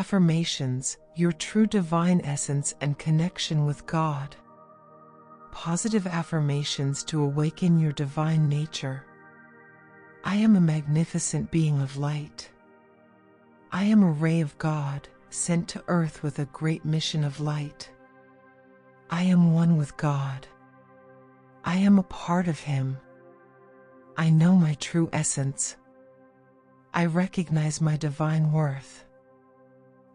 Affirmations: your true divine essence and connection with God. Positive affirmations to awaken your divine nature. I am a magnificent being of light. I am a ray of God, sent to earth with a great mission of light. I am one with God. I am a part of Him. I know my true essence. I recognize my divine worth.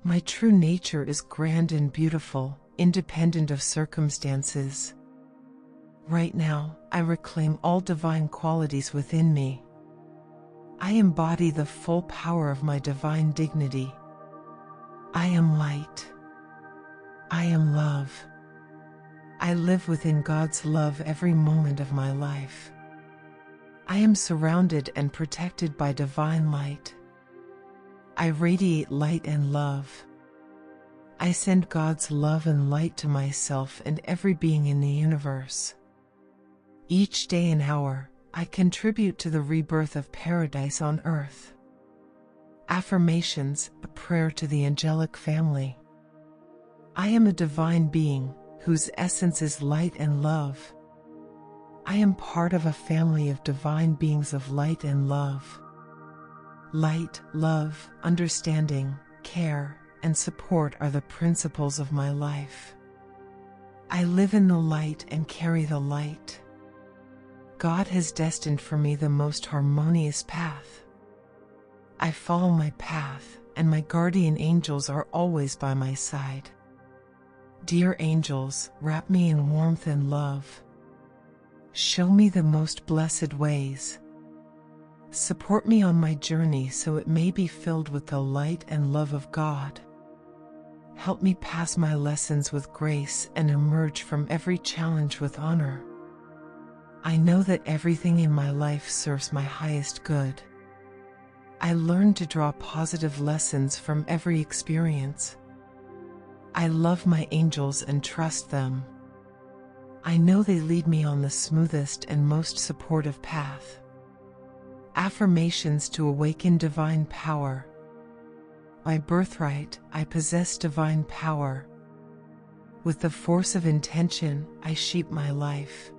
My true nature is grand and beautiful, independent of circumstances. Right now, I reclaim all divine qualities within me. I embody the full power of my divine dignity. I am light. I am love. I live within God's love every moment of my life. I am surrounded and protected by divine light. I radiate light and love. I send God's love and light to myself and every being in the universe. Each day and hour, I contribute to the rebirth of paradise on earth. Affirmations: a prayer to the angelic family. I am a divine being, whose essence is light and love. I am part of a family of divine beings of light and love. Light, love, understanding, care, and support are the principles of my life. I live in the light and carry the light. God has destined for me the most harmonious path. I follow my path, and my guardian angels are always by my side. Dear angels, wrap me in warmth and love. Show me the most blessed ways. Support me on my journey so it may be filled with the light and love of God. Help me pass my lessons with grace and emerge from every challenge with honor. I know that everything in my life serves my highest good. I learn to draw positive lessons from every experience. I love my angels and trust them. I know they lead me on the smoothest and most supportive path. Affirmations to awaken divine power. By birthright, I possess divine power. With the force of intention, I shape my life.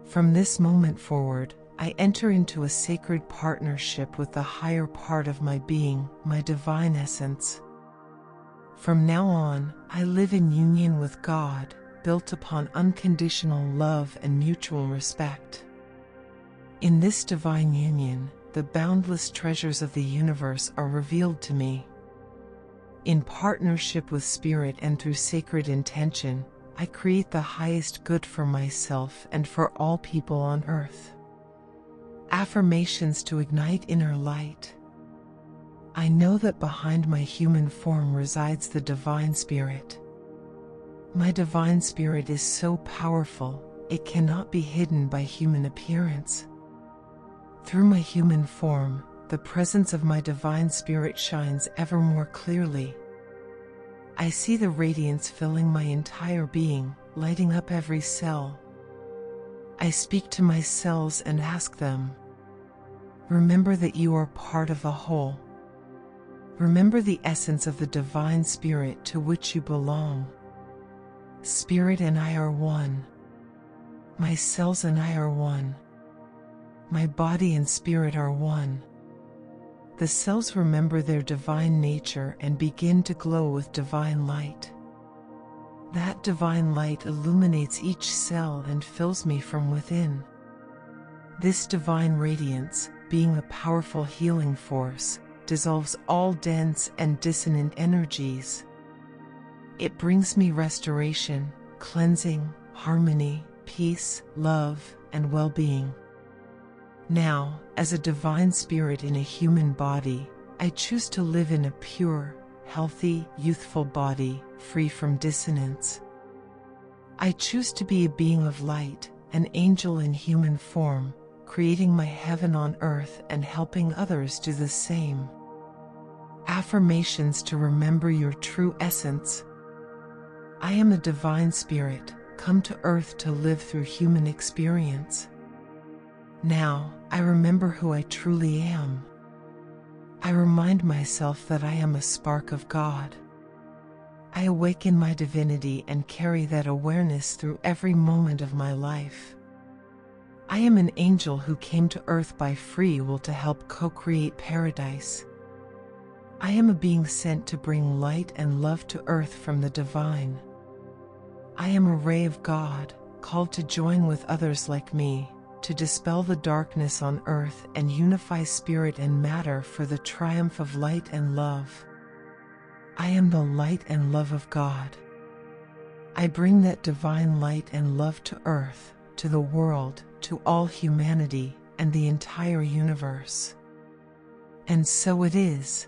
From this moment forward, I enter into a sacred partnership with the higher part of my being, my divine essence. From now on, I live in union with God, built upon unconditional love and mutual respect. In this divine union, the boundless treasures of the universe are revealed to me. In partnership with Spirit and through sacred intention, I create the highest good for myself and for all people on earth. Affirmations to ignite inner light. I know that behind my human form resides the Divine Spirit. My Divine Spirit is so powerful, it cannot be hidden by human appearance. Through my human form, the presence of my Divine Spirit shines ever more clearly. I see the radiance filling my entire being, lighting up every cell. I speak to my cells and ask them, remember that you are part of the whole. Remember the essence of the Divine Spirit to which you belong. Spirit and I are one. My cells and I are one. My body and spirit are one. The cells remember their divine nature and begin to glow with divine light. That divine light illuminates each cell and fills me from within. This divine radiance, being a powerful healing force, dissolves all dense and dissonant energies. It brings me restoration, cleansing, harmony, peace, love, and well-being. Now, as a divine spirit in a human body, I choose to live in a pure, healthy, youthful body, free from dissonance. I choose to be a being of light, an angel in human form, creating my heaven on earth and helping others do the same. Affirmations to remember your true essence. I am a divine spirit, come to earth to live through human experience. Now, I remember who I truly am. I remind myself that I am a spark of God. I awaken my divinity and carry that awareness through every moment of my life. I am an angel who came to earth by free will to help co-create paradise. I am a being sent to bring light and love to earth from the divine. I am a ray of God, called to join with others like me, to dispel the darkness on earth and unify spirit and matter for the triumph of light and love. I am the light and love of God. I bring that divine light and love to earth, to the world, to all humanity, and the entire universe. And so it is.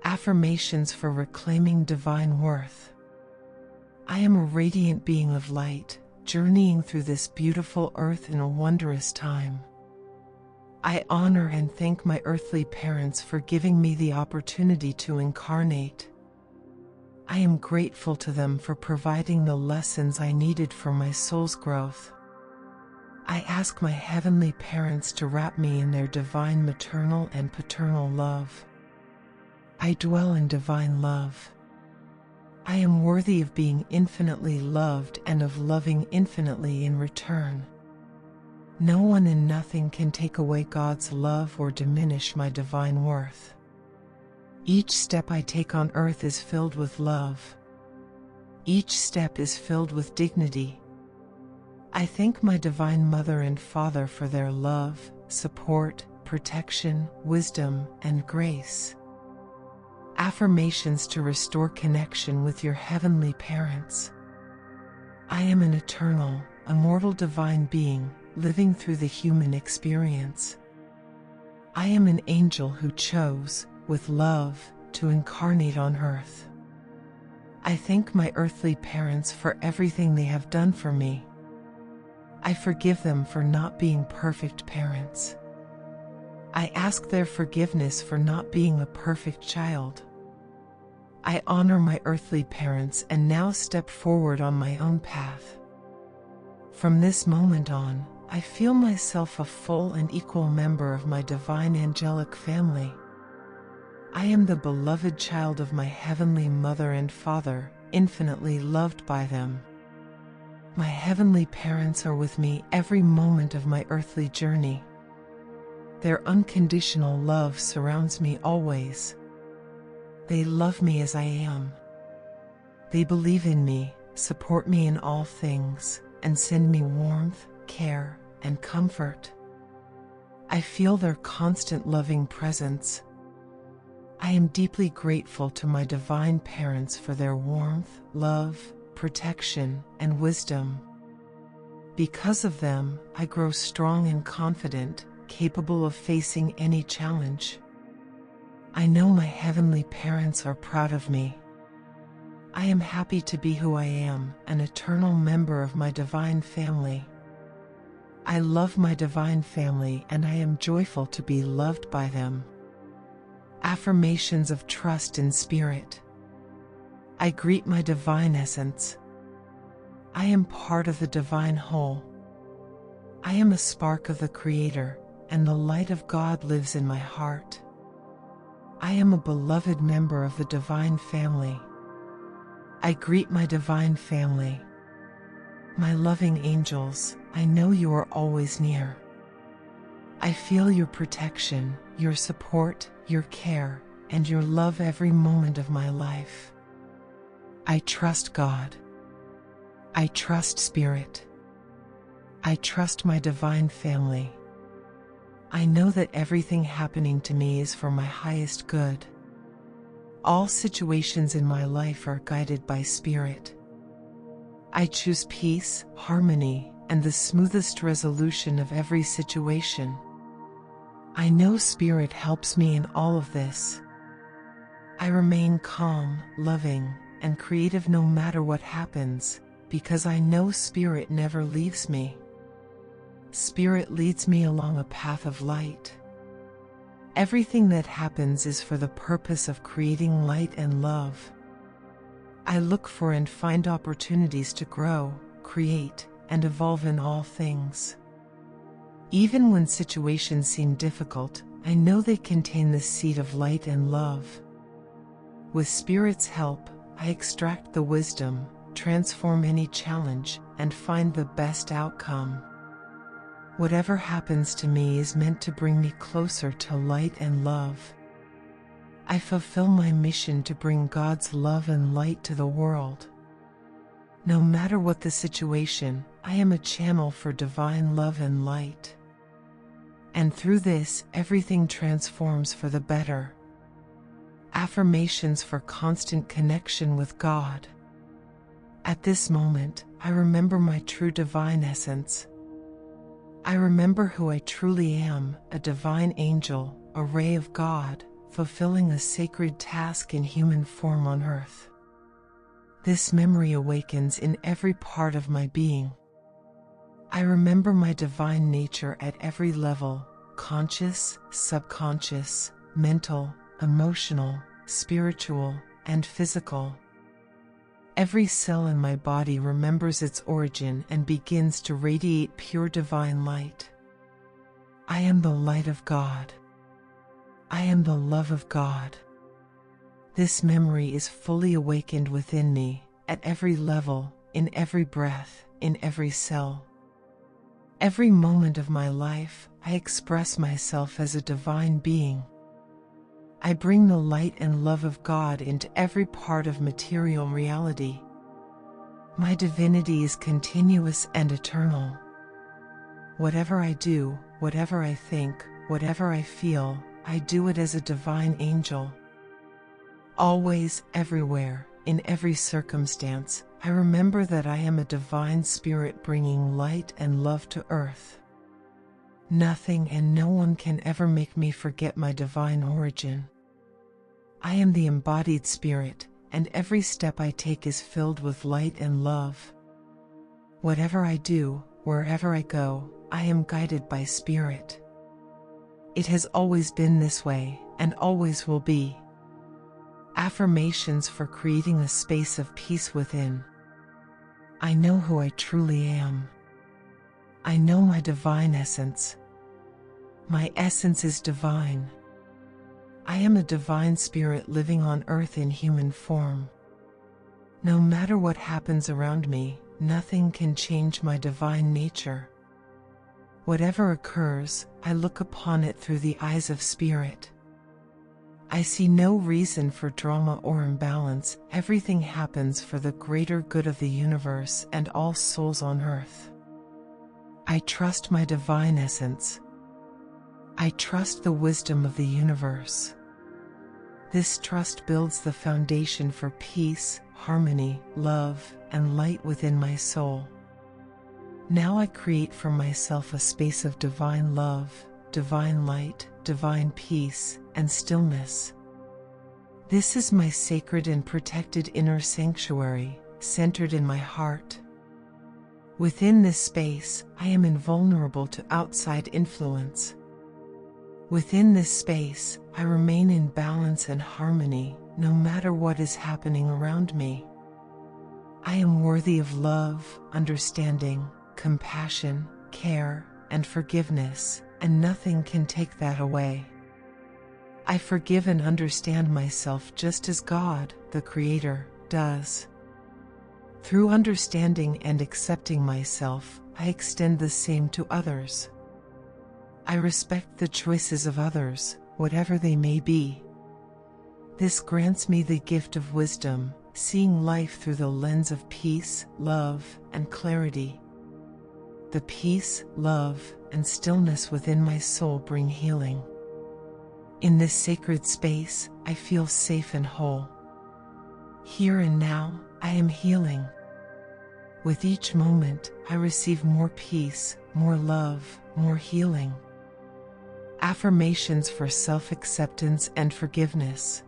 Affirmations for reclaiming divine worth. I am a radiant being of light, journeying through this beautiful earth in a wondrous time. I honor and thank my earthly parents for giving me the opportunity to incarnate. I am grateful to them for providing the lessons I needed for my soul's growth. I ask my heavenly parents to wrap me in their divine maternal and paternal love. I dwell in divine love. I am worthy of being infinitely loved and of loving infinitely in return. No one and nothing can take away God's love or diminish my divine worth. Each step I take on earth is filled with love. Each step is filled with dignity. I thank my divine mother and father for their love, support, protection, wisdom, and grace. Affirmations to restore connection with your heavenly parents. I am an eternal, immortal divine being, living through the human experience. I am an angel who chose, with love, to incarnate on earth. I thank my earthly parents for everything they have done for me. I forgive them for not being perfect parents. I ask their forgiveness for not being a perfect child. I honor my earthly parents and now step forward on my own path. From this moment on, I feel myself a full and equal member of my divine angelic family. I am the beloved child of my heavenly mother and father, infinitely loved by them. My heavenly parents are with me every moment of my earthly journey. Their unconditional love surrounds me always. They love me as I am. They believe in me, support me in all things, and send me warmth, care, and comfort. I feel their constant loving presence. I am deeply grateful to my divine parents for their warmth, love, protection, and wisdom. Because of them, I grow strong and confident, capable of facing any challenge. I know my heavenly parents are proud of me. I am happy to be who I am, an eternal member of my divine family. I love my divine family and I am joyful to be loved by them. Affirmations of trust in spirit. I greet my divine essence. I am part of the divine whole. I am a spark of the Creator, and the light of God lives in my heart. I am a beloved member of the divine family. I greet my divine family. My loving angels, I know you are always near. I feel your protection, your support, your care, and your love every moment of my life. I trust God. I trust Spirit. I trust my divine family. I know that everything happening to me is for my highest good. All situations in my life are guided by Spirit. I choose peace, harmony, and the smoothest resolution of every situation. I know Spirit helps me in all of this. I remain calm, loving, and creative no matter what happens, because I know Spirit never leaves me. Spirit leads me along a path of light. Everything that happens is for the purpose of creating light and love. I look for and find opportunities to grow, create, and evolve in all things. Even when situations seem difficult, I know they contain the seed of light and love. With Spirit's help, I extract the wisdom, transform any challenge, and find the best outcome. Whatever happens to me is meant to bring me closer to light and love. I fulfill my mission to bring God's love and light to the world. No matter what the situation, I am a channel for divine love and light. And through this, everything transforms for the better. Affirmations for constant connection with God. At this moment, I remember my true divine essence. I remember who I truly am, a divine angel, a ray of God, fulfilling a sacred task in human form on earth. This memory awakens in every part of my being. I remember my divine nature at every level: conscious, subconscious, mental, emotional, spiritual, and physical. Every cell in my body remembers its origin and begins to radiate pure divine light. I am the light of God. I am the love of God. This memory is fully awakened within me, at every level, in every breath, in every cell. Every moment of my life, I express myself as a divine being. I bring the light and love of God into every part of material reality. My divinity is continuous and eternal. Whatever I do, whatever I think, whatever I feel, I do it as a divine angel. Always, everywhere, in every circumstance, I remember that I am a divine spirit bringing light and love to earth. Nothing and no one can ever make me forget my divine origin. I am the embodied spirit, and every step I take is filled with light and love. Whatever I do, wherever I go, I am guided by Spirit. It has always been this way, and always will be. Affirmations for creating a space of peace within. I know who I truly am. I know my divine essence. My essence is divine. I am a divine spirit living on earth in human form. No matter what happens around me, nothing can change my divine nature. Whatever occurs, I look upon it through the eyes of Spirit. I see no reason for drama or imbalance. Everything happens for the greater good of the universe and all souls on earth. I trust my divine essence. I trust the wisdom of the universe. This trust builds the foundation for peace, harmony, love, and light within my soul. Now I create for myself a space of divine love, divine light, divine peace, and stillness. This is my sacred and protected inner sanctuary, centered in my heart. Within this space, I am invulnerable to outside influence. Within this space, I remain in balance and harmony, no matter what is happening around me. I am worthy of love, understanding, compassion, care, and forgiveness, and nothing can take that away. I forgive and understand myself just as God, the Creator, does. Through understanding and accepting myself, I extend the same to others. I respect the choices of others, whatever they may be. This grants me the gift of wisdom, seeing life through the lens of peace, love, and clarity. The peace, love, and stillness within my soul bring healing. In this sacred space, I feel safe and whole. Here and now, I am healing. With each moment, I receive more peace, more love, more healing. Affirmations for self-acceptance and forgiveness.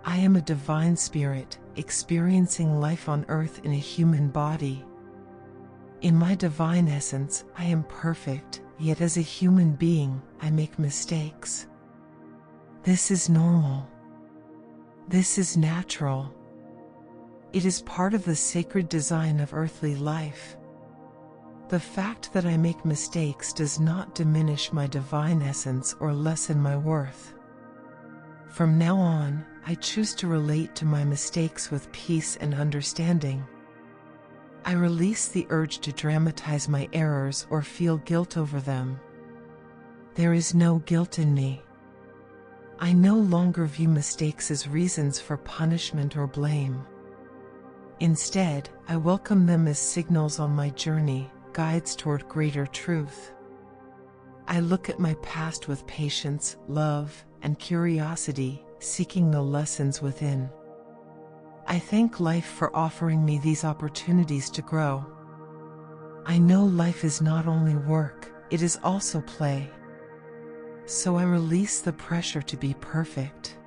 I am a divine spirit, experiencing life on earth in a human body. In my divine essence, I am perfect, yet as a human being, I make mistakes. This is normal. This is natural. It is part of the sacred design of earthly life. The fact that I make mistakes does not diminish my divine essence or lessen my worth. From now on, I choose to relate to my mistakes with peace and understanding. I release the urge to dramatize my errors or feel guilt over them. There is no guilt in me. I no longer view mistakes as reasons for punishment or blame. Instead, I welcome them as signals on my journey, guides toward greater truth. I look at my past with patience, love, and curiosity, seeking the lessons within. I thank life for offering me these opportunities to grow. I know life is not only work, it is also play. So I release the pressure to be perfect.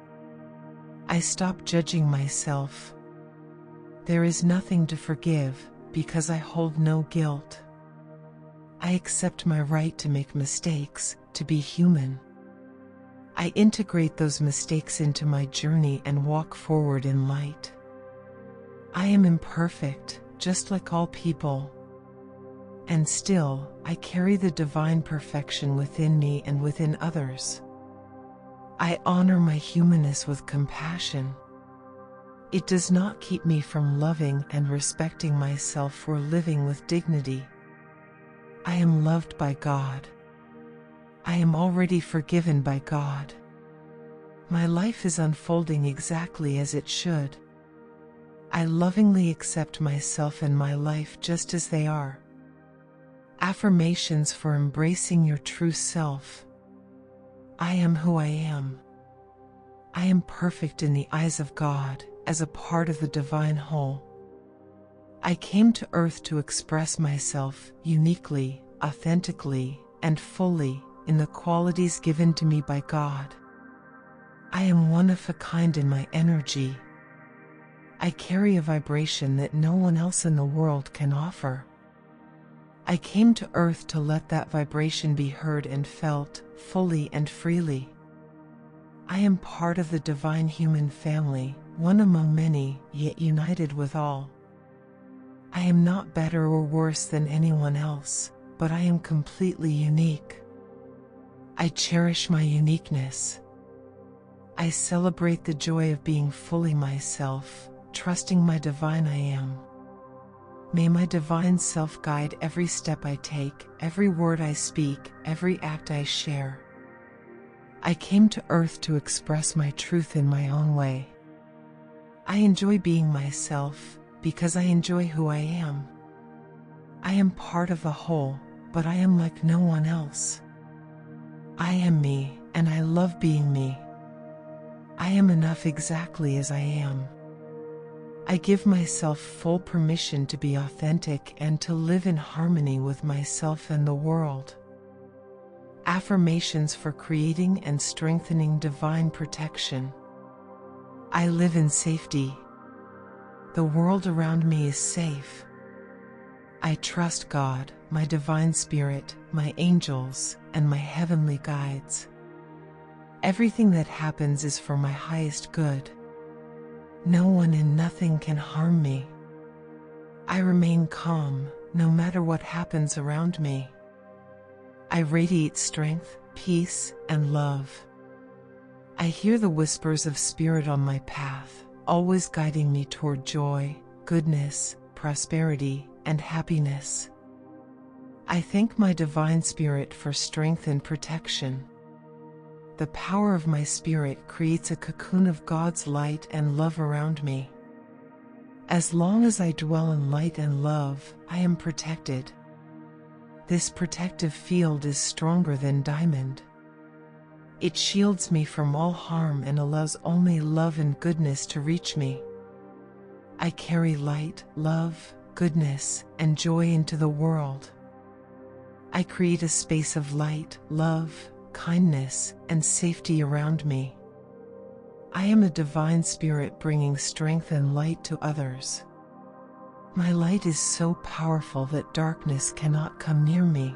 I stop judging myself. There is nothing to forgive, because I hold no guilt. I accept my right to make mistakes, to be human. I integrate those mistakes into my journey and walk forward in light. I am imperfect, just like all people. And still, I carry the divine perfection within me and within others. I honor my humanness with compassion. It does not keep me from loving and respecting myself or living with dignity. I am loved by God. I am already forgiven by God. My life is unfolding exactly as it should. I lovingly accept myself and my life just as they are. Affirmations for embracing your true self. I am who I am. I am perfect in the eyes of God, as a part of the divine whole. I came to earth to express myself uniquely, authentically, and fully in the qualities given to me by God. I am one of a kind in my energy. I carry a vibration that no one else in the world can offer. I came to earth to let that vibration be heard and felt, fully and freely. I am part of the divine human family, one among many, yet united with all. I am not better or worse than anyone else, but I am completely unique. I cherish my uniqueness. I celebrate the joy of being fully myself, trusting my divine I am. May my divine self guide every step I take, every word I speak, every act I share. I came to earth to express my truth in my own way. I enjoy being myself, because I enjoy who I am. I am part of the whole, but I am like no one else. I am me, and I love being me. I am enough exactly as I am. I give myself full permission to be authentic and to live in harmony with myself and the world. Affirmations for creating and strengthening divine protection. I live in safety. The world around me is safe. I trust God, my divine spirit, my angels, and my heavenly guides. Everything that happens is for my highest good. No one and nothing can harm me. I remain calm, no matter what happens around me. I radiate strength, peace, and love. I hear the whispers of spirit on my path, always guiding me toward joy, goodness, prosperity, and happiness. I thank my divine spirit for strength and protection. The power of my spirit creates a cocoon of God's light and love around me. As long as I dwell in light and love, I am protected. This protective field is stronger than diamond. It shields me from all harm and allows only love and goodness to reach me. I carry light, love, goodness, and joy into the world. I create a space of light, love, kindness, and safety around me. I am a divine spirit bringing strength and light to others. My light is so powerful that darkness cannot come near me.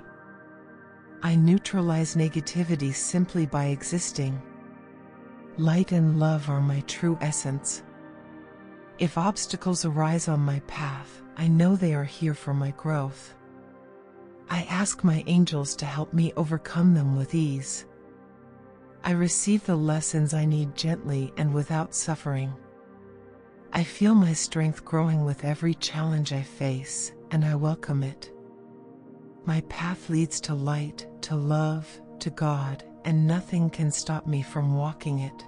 I neutralize negativity simply by existing. Light and love are my true essence. If obstacles arise on my path, I know they are here for my growth. I ask my angels to help me overcome them with ease. I receive the lessons I need gently and without suffering. I feel my strength growing with every challenge I face, and I welcome it. My path leads to light, to love, to God, and nothing can stop me from walking it.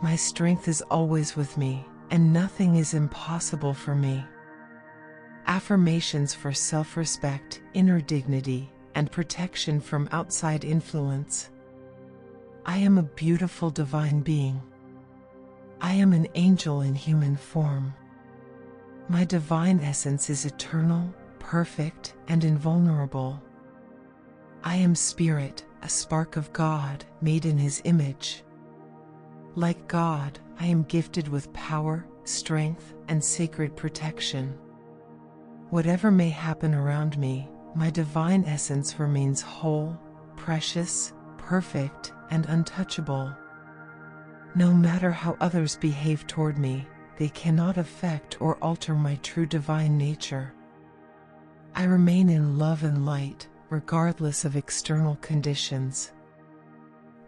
My strength is always with me, and nothing is impossible for me. Affirmations for self-respect, inner dignity, and protection from outside influence. I am a beautiful divine being. I am an angel in human form. My divine essence is eternal, perfect, and invulnerable. I am spirit, a spark of God, made in His image. Like God, I am gifted with power, strength, and sacred protection. Whatever may happen around me, my divine essence remains whole, precious, perfect, and untouchable. No matter how others behave toward me, they cannot affect or alter my true divine nature. I remain in love and light, regardless of external conditions.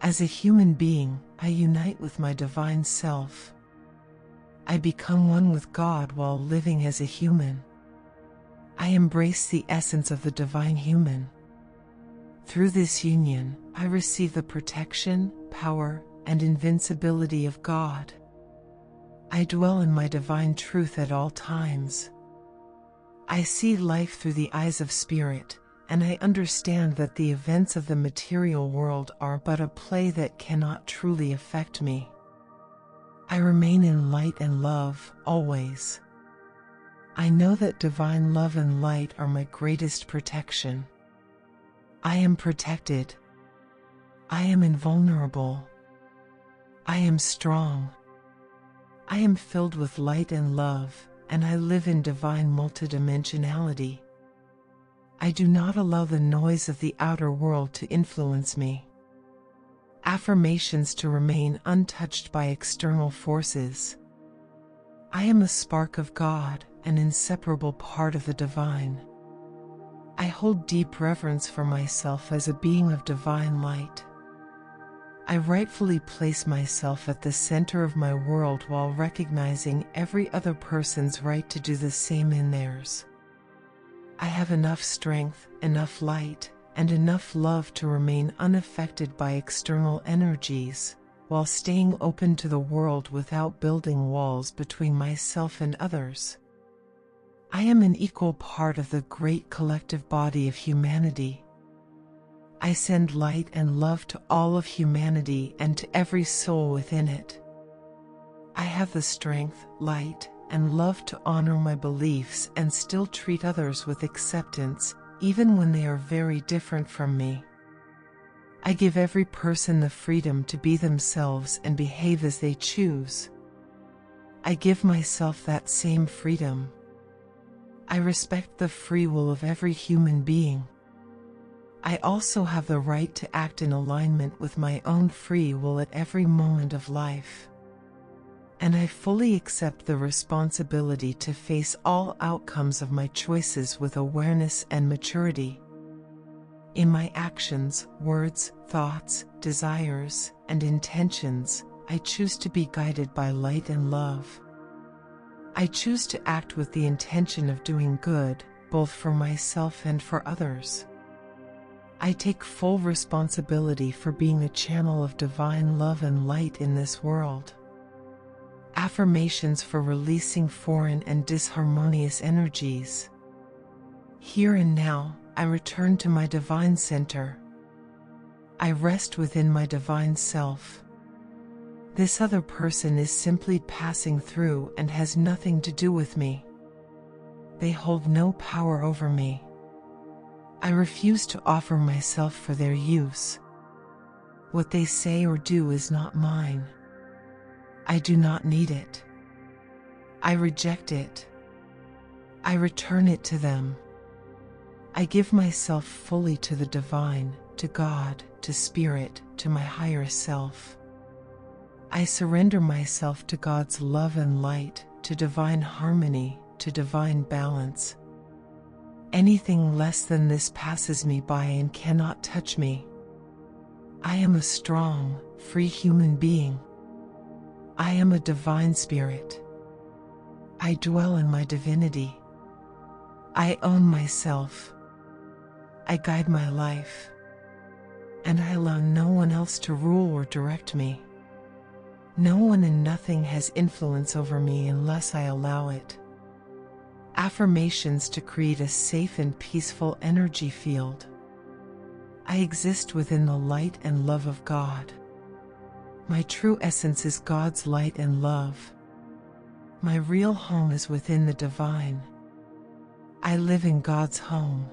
As a human being, I unite with my divine self. I become one with God while living as a human. I embrace the essence of the divine human. Through this union, I receive the protection, power, and invincibility of God. I dwell in my divine truth at all times. I see life through the eyes of spirit, and I understand that the events of the material world are but a play that cannot truly affect me. I remain in light and love, always. I know that divine love and light are my greatest protection. I am protected. I am invulnerable. I am strong. I am filled with light and love, and I live in divine multidimensionality. I do not allow the noise of the outer world to influence me. Affirmations to remain untouched by external forces. I am a spark of God, an inseparable part of the divine. I hold deep reverence for myself as a being of divine light. I rightfully place myself at the center of my world while recognizing every other person's right to do the same in theirs. I have enough strength, enough light, and enough love to remain unaffected by external energies, while staying open to the world without building walls between myself and others. I am an equal part of the great collective body of humanity. I send light and love to all of humanity and to every soul within it. I have the strength, light, and love to honor my beliefs and still treat others with acceptance, even when they are very different from me. I give every person the freedom to be themselves and behave as they choose. I give myself that same freedom. I respect the free will of every human being. I also have the right to act in alignment with my own free will at every moment of life. And I fully accept the responsibility to face all outcomes of my choices with awareness and maturity. In my actions, words, thoughts, desires, and intentions, I choose to be guided by light and love. I choose to act with the intention of doing good, both for myself and for others. I take full responsibility for being a channel of divine love and light in this world. Affirmations for releasing foreign and disharmonious energies. Here and now, I return to my divine center. I rest within my divine self. This other person is simply passing through and has nothing to do with me. They hold no power over me. I refuse to offer myself for their use. What they say or do is not mine. I do not need it. I reject it. I return it to them. I give myself fully to the divine, to God, to spirit, to my higher self. I surrender myself to God's love and light, to divine harmony, to divine balance. Anything less than this passes me by and cannot touch me. I am a strong, free human being. I am a divine spirit. I dwell in my divinity. I own myself. I guide my life. And I allow no one else to rule or direct me. No one and nothing has influence over me unless I allow it. Affirmations to create a safe and peaceful energy field. I exist within the light and love of God. My true essence is God's light and love. My real home is within the divine. I live in God's home.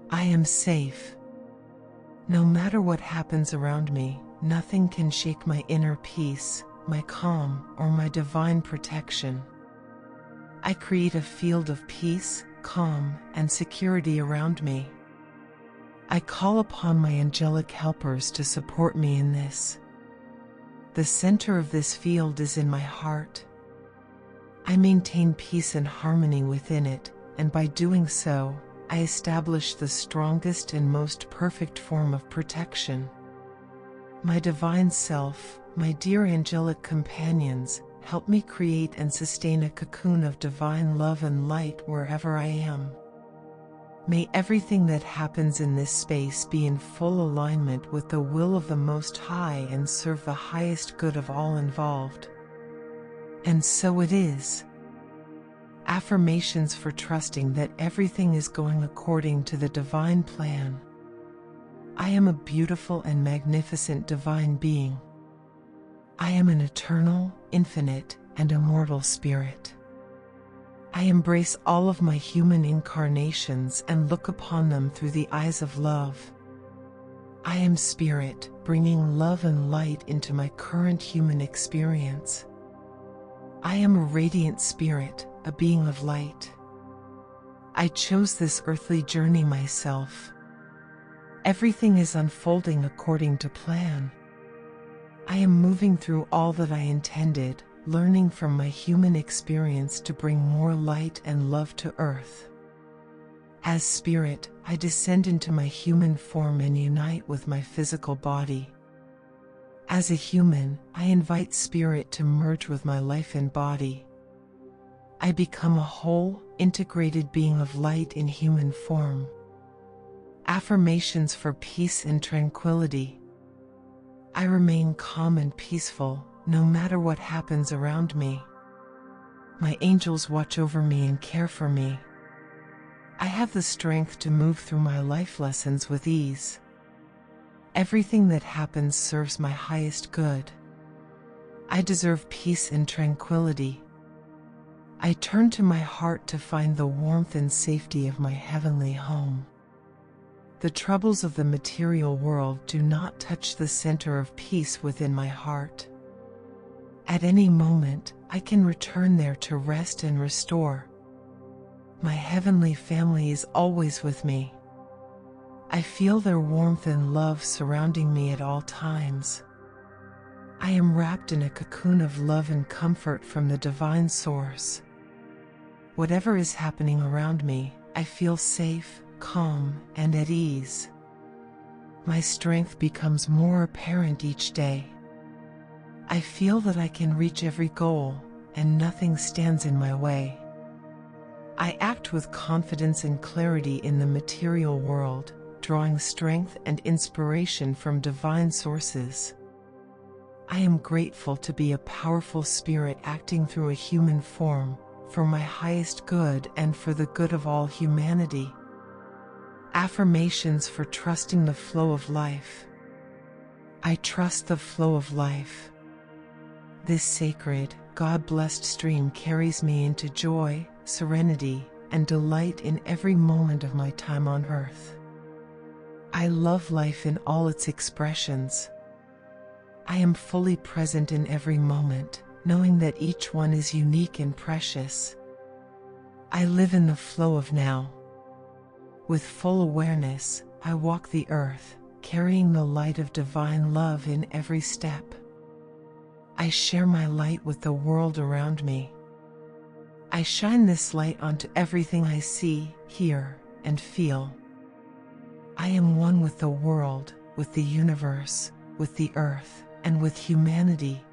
I am safe. No matter what happens around me, nothing can shake my inner peace, my calm, or my divine protection. I create a field of peace, calm, and security around me. I call upon my angelic helpers to support me in this. The center of this field is in my heart. I maintain peace and harmony within it, and by doing so, I establish the strongest and most perfect form of protection. My divine self, my dear angelic companions, help me create and sustain a cocoon of divine love and light wherever I am. May everything that happens in this space be in full alignment with the will of the Most High and serve the highest good of all involved. And so it is. Affirmations for trusting that everything is going according to the divine plan. I am a beautiful and magnificent divine being. I am an eternal, infinite, and immortal spirit. I embrace all of my human incarnations and look upon them through the eyes of love. I am spirit, bringing love and light into my current human experience. I am a radiant spirit, a being of light. I chose this earthly journey myself. Everything is unfolding according to plan. I am moving through all that I intended, learning from my human experience to bring more light and love to earth. As spirit, I descend into my human form and unite with my physical body. As a human, I invite spirit to merge with my life and body. I become a whole, integrated being of light in human form. Affirmations for peace and tranquility. I remain calm and peaceful, no matter what happens around me. My angels watch over me and care for me. I have the strength to move through my life lessons with ease. Everything that happens serves my highest good. I deserve peace and tranquility. I turn to my heart to find the warmth and safety of my heavenly home. The troubles of the material world do not touch the center of peace within my heart. At any moment, I can return there to rest and restore. My heavenly family is always with me. I feel their warmth and love surrounding me at all times. I am wrapped in a cocoon of love and comfort from the divine source. Whatever is happening around me, I feel safe, calm, and at ease. My strength becomes more apparent each day. I feel that I can reach every goal, and nothing stands in my way. I act with confidence and clarity in the material world, drawing strength and inspiration from divine sources. I am grateful to be a powerful spirit acting through a human form, for my highest good and for the good of all humanity. Affirmations for trusting the flow of life. I trust the flow of life. This sacred, God-blessed stream carries me into joy, serenity, and delight in every moment of my time on earth. I love life in all its expressions. I am fully present in every moment, knowing that each one is unique and precious. I live in the flow of now. With full awareness, I walk the earth, carrying the light of divine love in every step. I share my light with the world around me. I shine this light onto everything I see, hear, and feel. I am one with the world, with the universe, with the earth, and with humanity.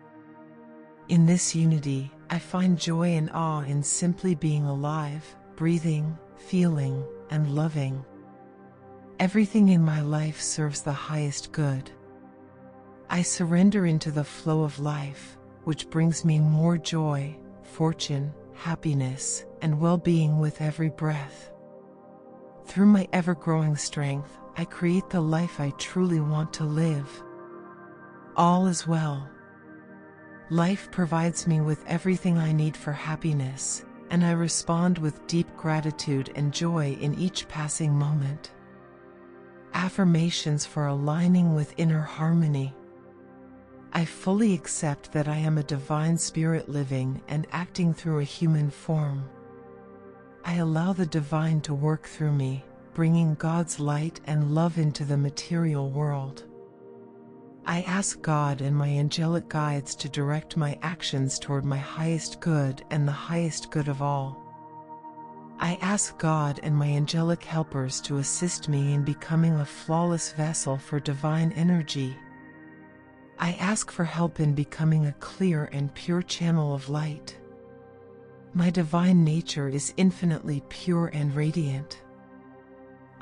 In this unity, I find joy and awe in simply being alive, breathing, feeling, and loving. Everything in my life serves the highest good. I surrender into the flow of life, which brings me more joy, fortune, happiness, and well-being with every breath. Through my ever-growing strength, I create the life I truly want to live. All is well. Life provides me with everything I need for happiness, and I respond with deep gratitude and joy in each passing moment. Affirmations for aligning with inner harmony. I fully accept that I am a divine spirit living and acting through a human form. I allow the divine to work through me, bringing God's light and love into the material world. I ask God and my angelic guides to direct my actions toward my highest good and the highest good of all. I ask God and my angelic helpers to assist me in becoming a flawless vessel for divine energy. I ask for help in becoming a clear and pure channel of light. My divine nature is infinitely pure and radiant.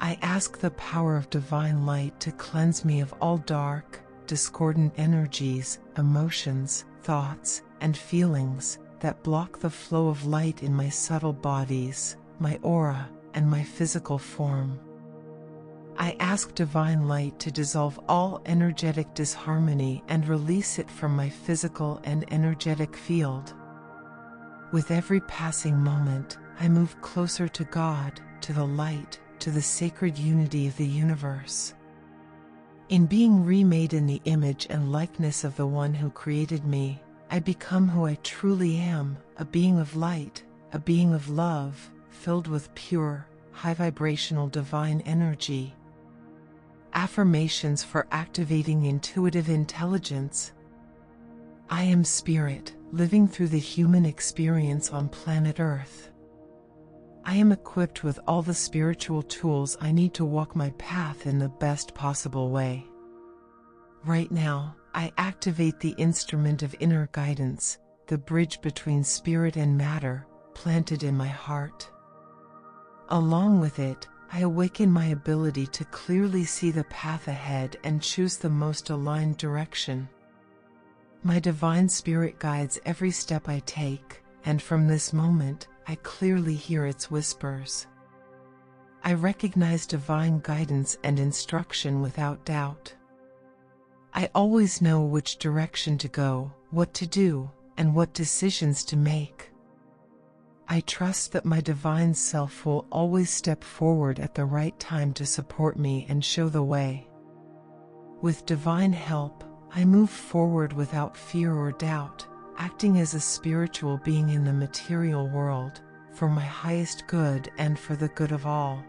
I ask the power of divine light to cleanse me of all dark, discordant energies, emotions, thoughts, and feelings that block the flow of light in my subtle bodies, my aura, and my physical form. I ask divine light to dissolve all energetic disharmony and release it from my physical and energetic field. With every passing moment, I move closer to God, to the light, to the sacred unity of the universe. In being remade in the image and likeness of the one who created me, I become who I truly am, a being of light, a being of love, filled with pure, high-vibrational divine energy. Affirmations for activating intuitive intelligence. I am spirit, living through the human experience on planet Earth. I am equipped with all the spiritual tools I need to walk my path in the best possible way. Right now, I activate the instrument of inner guidance, the bridge between spirit and matter, planted in my heart. Along with it, I awaken my ability to clearly see the path ahead and choose the most aligned direction. My divine spirit guides every step I take, and from this moment, I clearly hear its whispers. I recognize divine guidance and instruction without doubt. I always know which direction to go, what to do, and what decisions to make. I trust that my divine self will always step forward at the right time to support me and show the way. With divine help, I move forward without fear or doubt, acting as a spiritual being in the material world, for my highest good and for the good of all.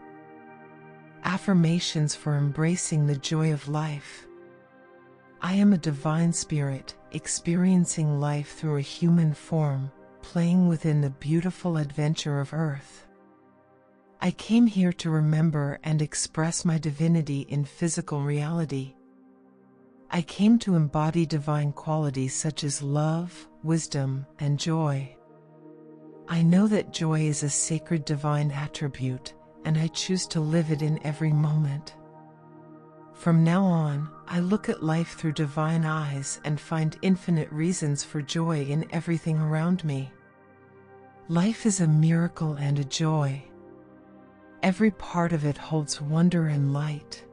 Affirmations for embracing the joy of life. I am a divine spirit, experiencing life through a human form, playing within the beautiful adventure of Earth. I came here to remember and express my divinity in physical reality. I came to embody divine qualities such as love, wisdom, and joy. I know that joy is a sacred divine attribute, and I choose to live it in every moment. From now on, I look at life through divine eyes and find infinite reasons for joy in everything around me. Life is a miracle and a joy. Every part of it holds wonder and light.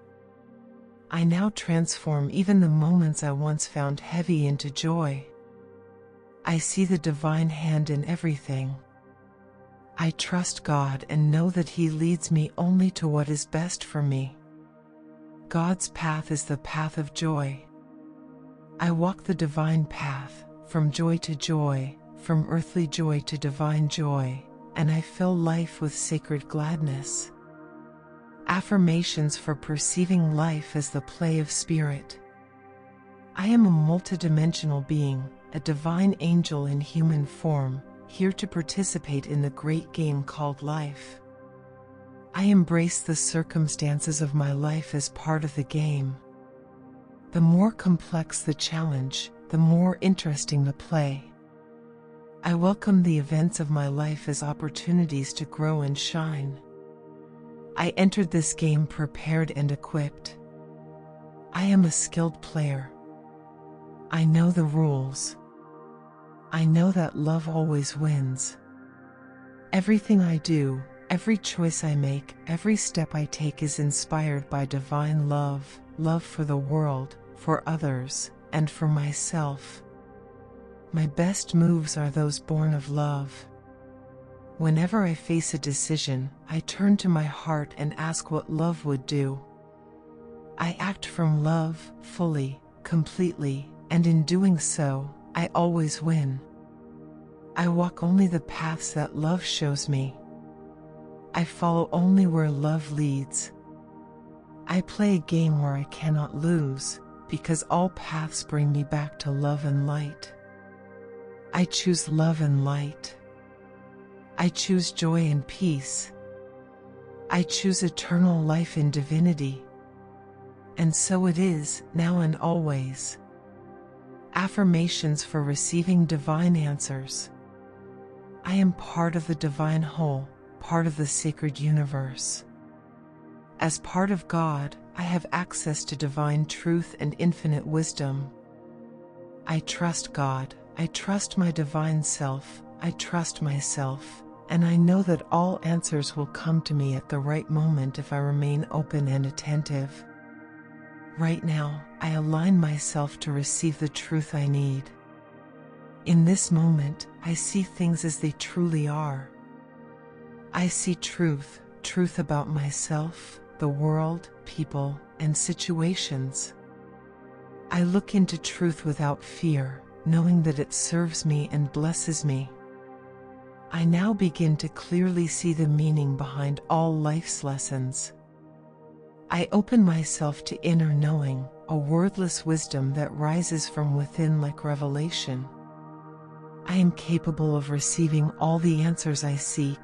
I now transform even the moments I once found heavy into joy. I see the divine hand in everything. I trust God and know that He leads me only to what is best for me. God's path is the path of joy. I walk the divine path, from joy to joy, from earthly joy to divine joy, and I fill life with sacred gladness. Affirmations for perceiving life as the play of spirit. I am a multidimensional being, a divine angel in human form, here to participate in the great game called life. I embrace the circumstances of my life as part of the game. The more complex the challenge, the more interesting the play. I welcome the events of my life as opportunities to grow and shine. I entered this game prepared and equipped. I am a skilled player. I know the rules. I know that love always wins. Everything I do, every choice I make, every step I take is inspired by divine love, love for the world, for others, and for myself. My best moves are those born of love. Whenever I face a decision, I turn to my heart and ask what love would do. I act from love, fully, completely, and in doing so, I always win. I walk only the paths that love shows me. I follow only where love leads. I play a game where I cannot lose, because all paths bring me back to love and light. I choose love and light. I choose joy and peace. I choose eternal life in divinity. And so it is, now and always. Affirmations for receiving divine answers. I am part of the divine whole, part of the sacred universe. As part of God, I have access to divine truth and infinite wisdom. I trust God, I trust my divine self, I trust myself, and I know that all answers will come to me at the right moment if I remain open and attentive. Right now, I align myself to receive the truth I need. In this moment, I see things as they truly are. I see truth, truth about myself, the world, people, and situations. I look into truth without fear, knowing that it serves me and blesses me. I now begin to clearly see the meaning behind all life's lessons. I open myself to inner knowing, a wordless wisdom that rises from within like revelation. I am capable of receiving all the answers I seek.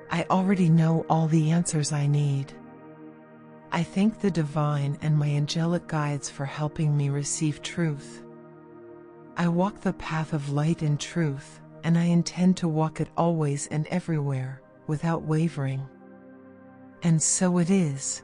I already know all the answers I need. I thank the divine and my angelic guides for helping me receive truth. I walk the path of light and truth, and I intend to walk it always and everywhere, without wavering. And so it is,